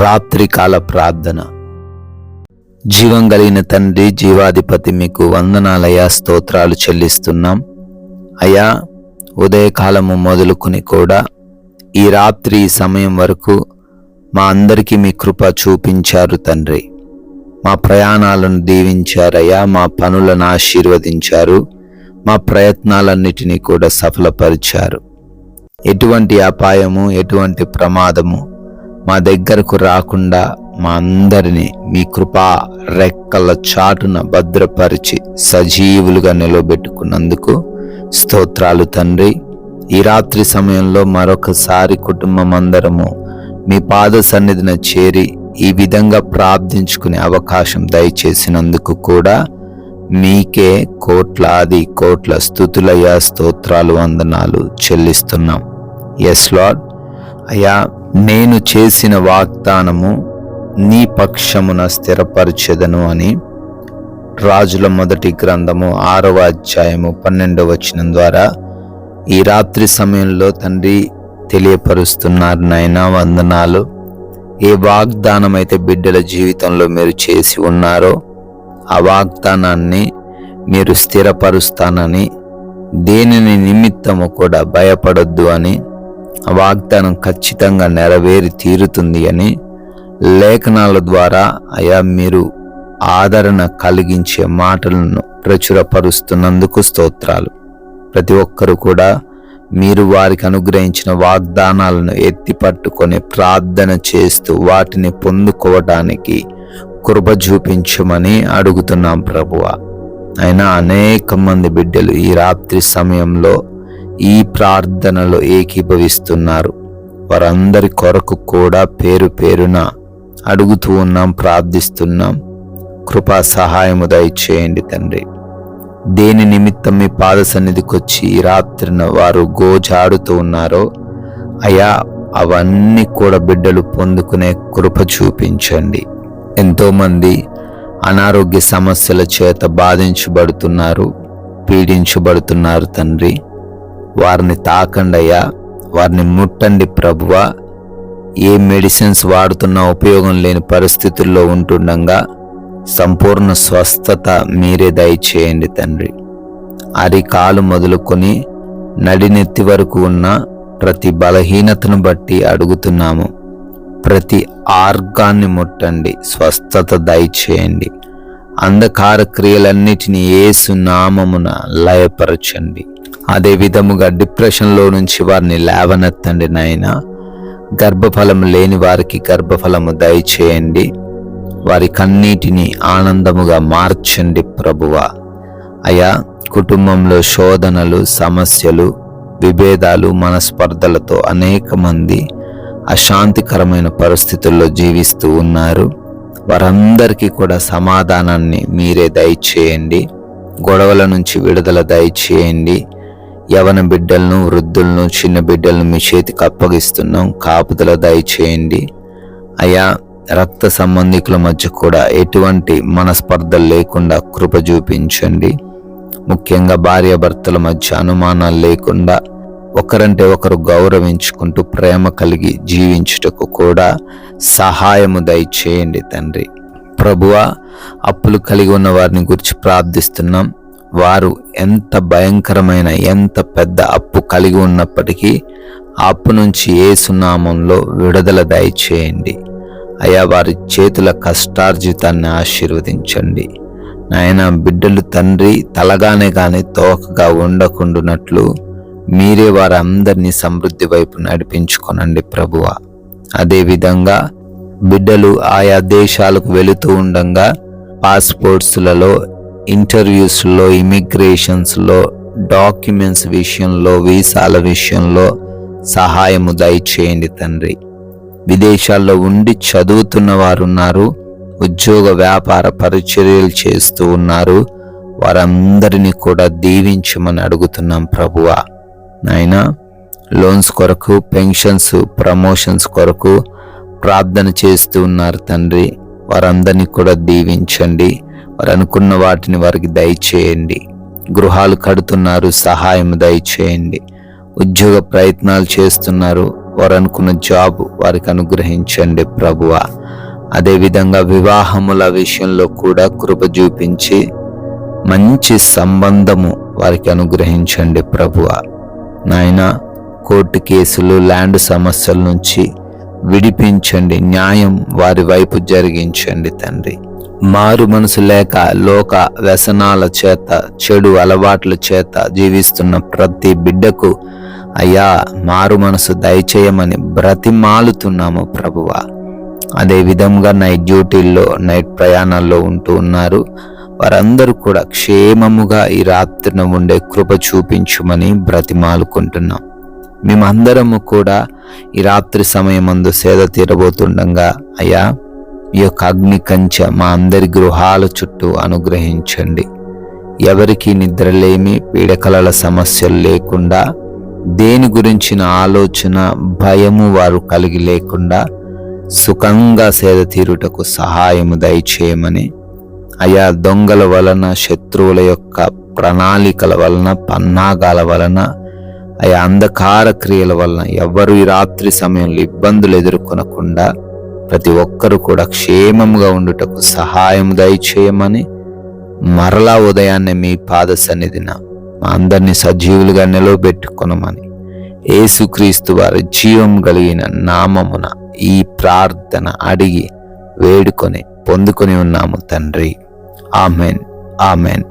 రాత్రికాల ప్రార్థన. జీవం కలిగిన తండ్రి, జీవాధిపతి, మీకు వందనాలయ్యా, స్తోత్రాలు చెల్లిస్తున్నాం అయ్యా. ఉదయకాలము మొదలుకొని కూడా ఈ రాత్రి సమయం వరకు మా అందరికీ మీ కృప చూపించారు తండ్రి. మా ప్రయాణాలను దీవించారయ్యా, మా పనులను ఆశీర్వదించారు, మా ప్రయత్నాలన్నిటినీ కూడా సఫలపరిచారు. ఎటువంటి అపాయము, ఎటువంటి ప్రమాదము మా దగ్గరకు రాకుండా మా అందరినీ మీ కృపా రెక్కల చాటున భద్రపరిచి సజీవులుగా నిలబెట్టుకున్నందుకు స్తోత్రాలు తండ్రి. ఈ రాత్రి సమయంలో మరొకసారి కుటుంబం అందరము మీ పాద సన్నిధిన చేరి ఈ విధంగా ప్రార్థించుకునే అవకాశం దయచేసినందుకు కూడా మీకే కోట్లాది కోట్ల స్తుతులయ్యా, స్తోత్రాలు, వందనాలు చెల్లిస్తున్నాం. Yes Lord. అయ్యా, నేను చేసిన వాగ్దానము నీ పక్షమున స్థిరపరచెదను అని రాజుల మొదటి గ్రంథము 6వ అధ్యాయము 12వ వచనం ద్వారా ఈ రాత్రి సమయంలో తండ్రి తెలియపరుస్తున్నారు నాయనా. వందనాలు. ఏ వాగ్దానం అయితే బిడ్డల జీవితంలో మీరు చేసి ఉన్నారో ఆ వాగ్దానాన్ని మీరు స్థిరపరుస్తానని, దేనిని నిమిత్తము కూడా భయపడొద్దు అని, ఆ వాగ్దానం ఖచ్చితంగా నెరవేరి తీరుతుంది అని లేఖనాల ద్వారా అయా మీరు ఆదరణ కలిగించే మాటలను ప్రచురపరుస్తున్నందుకు స్తోత్రాలు. ప్రతి ఒక్కరూ కూడా మీరు వారికి అనుగ్రహించిన వాగ్దానాలను ఎత్తిపట్టుకొని ప్రార్థన చేస్తూ వాటిని పొందుకోవడానికి కృప చూపించమని అడుగుతున్నాం ప్రభువా. అయినా అనేక మంది బిడ్డలు ఈ రాత్రి సమయంలో ఈ ప్రార్థనలో ఏకీభవిస్తున్నారు. వారందరి కొరకు కూడా పేరు పేరున అడుగుతూ ఉన్నాం, ప్రార్థిస్తున్నాం. కృపా సహాయము దయచేయండి తండ్రి. దేని నిమిత్తం మీ పాద సన్నిధికి వచ్చి ఈ రాత్రిన వారు గోజాడుతూ ఉన్నారో అయా, అవన్నీ కూడా బిడ్డలు పొందుకునే కృప చూపించండి. ఎంతోమంది అనారోగ్య సమస్యల చేత బాధించబడుతున్నారు, పీడించబడుతున్నారు తండ్రి. వారిని తాకండి అయ్యా, వారిని ముట్టండి ప్రభువా. ఏ మెడిసిన్స్ వాడుతున్నా ఉపయోగం లేని పరిస్థితుల్లో ఉంటుండగా సంపూర్ణ స్వస్థత మీరే దయచేయండి తండ్రి. అరికాలు మొదలుకొని నడినెత్తి వరకు ఉన్న ప్రతి బలహీనతను బట్టి అడుగుతున్నాము. ప్రతి ఆర్గాన్ని ముట్టండి, స్వస్థత దయచేయండి. అంధకార క్రియలన్నిటినీ యేసు నామమున లయపరచండి. అదే విధముగా డిప్రెషన్లో నుంచి వారిని లేవనెత్తండి నాయనా. గర్భఫలము లేని వారికి గర్భఫలము దయచేయండి. వారి కన్నీటిని ఆనందముగా మార్చండి ప్రభువా. అయా, కుటుంబంలో శోధనలు, సమస్యలు, విభేదాలు, మనస్పర్ధలతో అనేక మంది అశాంతికరమైన పరిస్థితుల్లో జీవిస్తూ ఉన్నారు. వారందరికీ కూడా సమాధానాన్ని మీరే దయచేయండి. గొడవల నుంచి విడుదల దయచేయండి. యవన బిడ్డలను, వృద్ధులను, చిన్న బిడ్డలను మీ చేతికి అప్పగిస్తున్నాం. కాపుదల దయచేయండి అయ్యా. రక్త సంబంధికుల మధ్య కూడా ఎటువంటి మనస్పర్ధలు లేకుండా కృప చూపించండి. ముఖ్యంగా భార్యాభర్తల మధ్య అనుమానాలు లేకుండా ఒకరంటే ఒకరు గౌరవించుకుంటూ ప్రేమ కలిగి జీవించుటకు కూడా సహాయము దయచేయండి తండ్రి. ప్రభువా, అప్పులు కలిగి ఉన్న వారిని గురించి ప్రార్థిస్తున్నాం. వారు ఎంత భయంకరమైన, ఎంత పెద్ద అప్పు కలిగి ఉన్నప్పటికీ ఆ అప్పు నుంచి యేసు నామములో విడుదల దయచేయండి అయా. వారి చేతుల కష్టార్జితాన్ని ఆశీర్వదించండి నాయన. బిడ్డలు తండ్రి తలగానే గాని తోకగా ఉండకుండానట్లు మీరే వారందరినీ సమృద్ధి వైపు నడిపించుకొనండి ప్రభువా. అదేవిధంగా బిడ్డలు ఆయా దేశాలకు వెళుతూ ఉండగా పాస్పోర్ట్స్లలో, ఇంటర్వ్యూస్లో, ఇమిగ్రేషన్స్లో, డాక్యుమెంట్స్ విషయంలో, వీసాల విషయంలో సహాయము దయచేయండి తండ్రి. విదేశాల్లో ఉండి చదువుతున్న వారు ఉన్నారు, ఉద్యోగ వ్యాపార పరిచర్యలు చేస్తూ ఉన్నారు. వారందరినీ కూడా దీవించమని అడుగుతున్నాం ప్రభువా. నాయనా, లోన్స్ కొరకు, పెన్షన్స్, ప్రమోషన్స్ కొరకు ప్రార్థన చేస్తూ ఉన్నారు తండ్రి. వారందరినీ కూడా దీవించండి. వారు అనుకున్న వాటిని వారికి దయచేయండి. గృహాలు కడుతున్నారు, సహాయం దయచేయండి. ఉద్యోగ ప్రయత్నాలు చేస్తున్నారు, వారు అనుకున్న జాబ్ వారికి అనుగ్రహించండి ప్రభువా. అదేవిధంగా వివాహముల విషయంలో కూడా కృప చూపించి మంచి సంబంధము వారికి అనుగ్రహించండి ప్రభువా. నాయన, కోర్టు కేసులు, ల్యాండ్ సమస్యల నుంచి విడిపించండి, న్యాయం వారి వైపు జరిగించండి తండ్రి. మారు మనసు లేక లోక వ్యసనాల చేత, చెడు అలవాట్ల చేత జీవిస్తున్న ప్రతి బిడ్డకు అయ్యా మారు మనసు దయచేయమని బ్రతిమాలుతున్నాము ప్రభువా. అదే విధంగా నైట్ డ్యూటీల్లో, నైట్ ప్రయాణాల్లో ఉంటూ ఉన్నారు, వారందరూ కూడా క్షేమముగా ఈ రాత్రిన ఉండే కృప చూపించుమని బ్రతిమాలుకుంటున్నాం. మేమందరము కూడా ఈ రాత్రి సమయమందు సేద తీరబోతుండగా అయ్యా ఈ యొక్క అగ్ని కంచె మా అందరి గృహాల చుట్టూ అనుగ్రహించండి. ఎవరికి నిద్రలేమి, పీడకలల సమస్యలు లేకుండా, దేని గురించిన ఆలోచన, భయము వారు కలిగి లేకుండా సుఖంగా సేద తీరుటకు సహాయము దయచేయమని, అయా దొంగల వలన, శత్రువుల యొక్క ప్రణాళికల వలన, పన్నాగాల వలన, అయా అంధకార క్రియల వలన ఎవరు ఈ రాత్రి సమయంలో ఇబ్బందులు ఎదుర్కొనకుండా ప్రతి ఒక్కరు కూడా క్షేమముగా ఉండుటకు సహాయం దయచేయమని, మరలా ఉదయాన్నే మీ పాద సన్నిధిన మా అందరినీ సజీవులుగా నిలవబెట్టుకొనమని యేసుక్రీస్తు వారి జీవం కలిగిన నామమున ఈ ప్రార్థన అడిగి వేడుకొని పొందుకొని ఉన్నాము తండ్రి. Amen, amen.